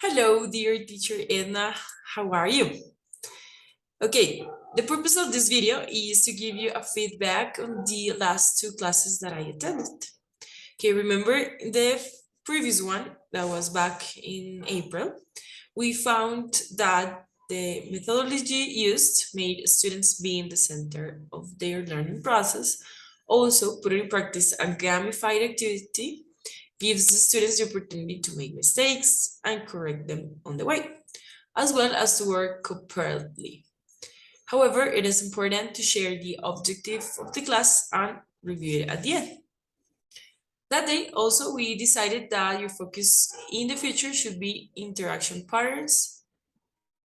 Hello, dear teacher Edna. How are you? Okay, the purpose of this video is to give you a feedback on the last two classes that I attended. Okay, remember the previous one that was back in April, we found that the methodology used made students be in the center of their learning process. Also, put in practice a gamified activity gives the students the opportunity to make mistakes and correct them on the way, as well as to work cooperatively. However, it is important to share the objective of the class and review it at the end. That day, also, we decided that your focus in the future should be interaction patterns,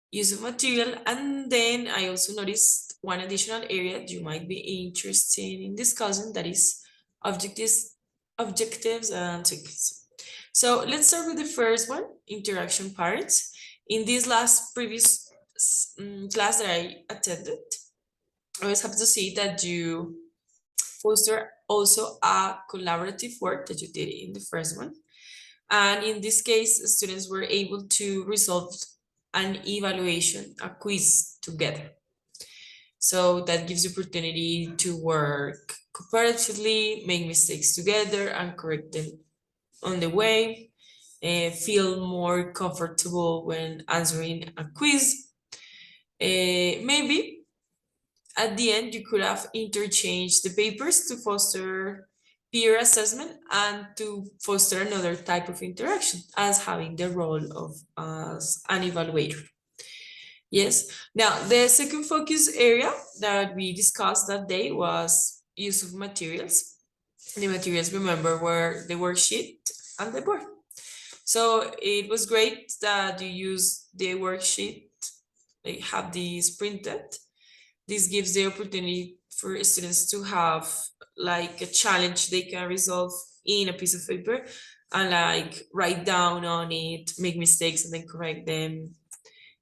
use of material, and then I also noticed one additional area you might be interested in discussing, that is objectives and sequence. So let's start with the first one, interaction patterns. In this last previous class that I attended, I was happy to see that you foster also a collaborative work that you did in the first one. And in this case, students were able to resolve an evaluation, a quiz together. So that gives you opportunity to work cooperatively, make mistakes together and correct them on the way, feel more comfortable when answering a quiz. Maybe at the end, you could have interchanged the papers to foster peer assessment and to foster another type of interaction as having the role of as an evaluator. Yes. Now, the second focus area that we discussed that day was use of materials. The materials, remember, were the worksheet and the board. So it was great that you use the worksheet, they have these printed. This gives the opportunity for students to have like a challenge they can resolve in a piece of paper and like write down on it, make mistakes and then correct them.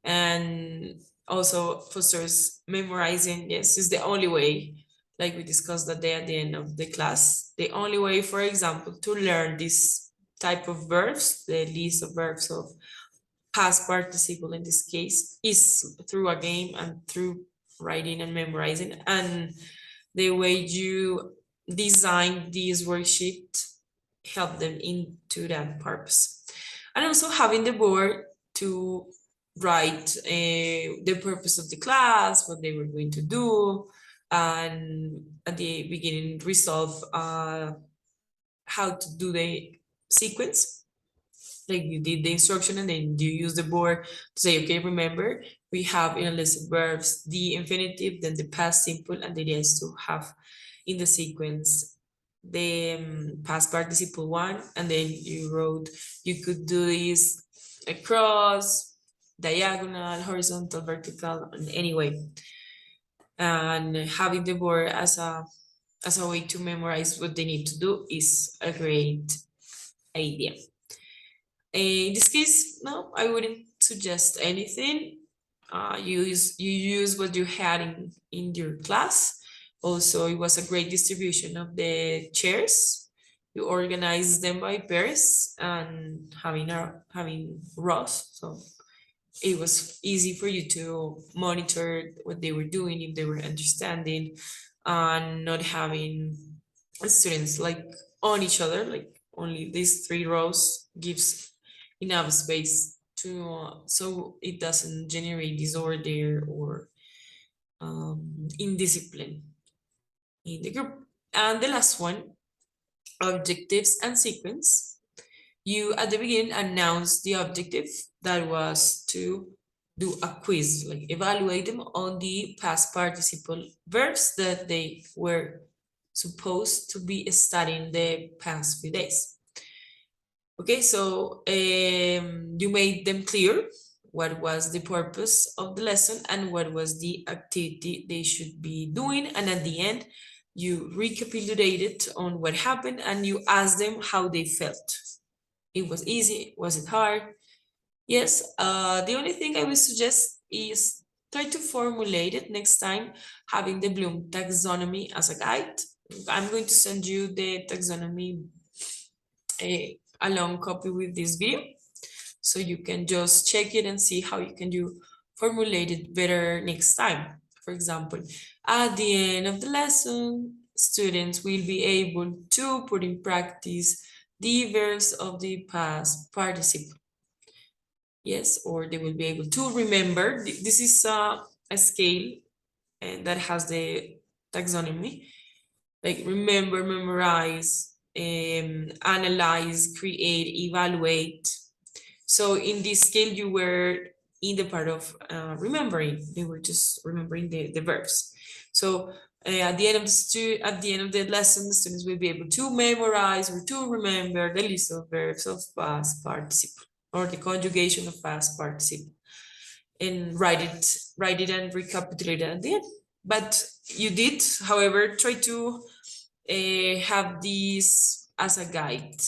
And also fosters memorizing. Yes, is the only way, like we discussed that day at the end of the class, the only way, for example, to learn this type of verbs, the list of verbs of past participle in this case, is through a game and through writing and memorizing. And the way you design this worksheet help them into that purpose. And also having the board to write the purpose of the class, what they were going to do, and at the beginning resolve how to do the sequence. Like you did the instruction and then you use the board to say, okay, remember, we have in a list of verbs the infinitive, then the past simple, and then yes to have in the sequence the past participle one, and then you wrote, you could do this across, diagonal, horizontal, vertical, in any way. And having the board as a way to memorize what they need to do is a great idea. In this case, no, I wouldn't suggest anything. You use what you had in your class. Also, it was a great distribution of the chairs. You organize them by pairs and having rows. So it was easy for you to monitor what they were doing, if they were understanding, and not having students like on each other, like only these three rows gives enough space to so it doesn't generate disorder or indiscipline in the group. And the last one, objectives and sequence. You at the beginning announced the objective that was to do a quiz, like evaluate them on the past participle verbs that they were supposed to be studying the past few days. Okay, so you made them clear what was the purpose of the lesson and what was the activity they should be doing. And at the end, you recapitulated on what happened and you asked them how they felt. It was easy, was it hard? Yes, the only thing I would suggest is try to formulate it next time, having the Bloom taxonomy as a guide. I'm going to send you the taxonomy a long copy with this video. so you can just check it and see how you can do formulate it better next time. For example, at the end of the lesson, students will be able to put in practice the verbs of the past participle. Yes, or they will be able to remember. This is a scale and that has the taxonomy, like remember, memorize, analyze, create, evaluate. So in this scale, you were in the part of remembering. They were just remembering the verbs. So at the end of the lesson, the students will be able to memorize or to remember the list of verbs of past participle or the conjugation of past participle, and write it and recapitulate it at the end. But you did, however, try to have these as a guide,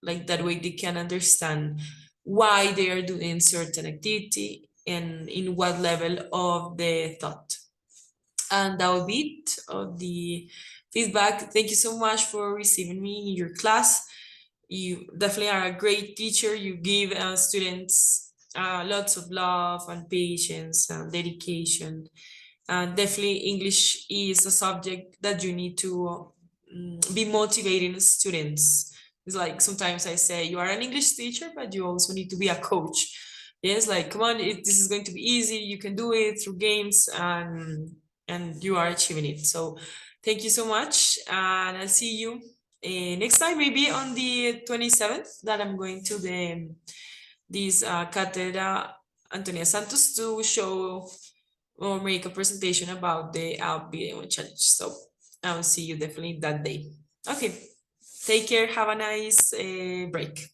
like that way they can understand why they are doing certain activity and in what level of the thought. And that will be it of the feedback. Thank you so much for receiving me in your class. You definitely are a great teacher. You give students lots of love and patience and dedication. And definitely English is a subject that you need to be motivating students. It's like sometimes I say you are an English teacher, but you also need to be a coach. Yes, like come on, this is going to be easy. You can do it through games, and you are achieving it. So thank you so much, and I'll see you next time, maybe on the 27th, that I'm going to this Cátedra Antonia Santos to show or make a presentation about the video challenge. So I will see you definitely that day. Okay, take care. Have a nice break.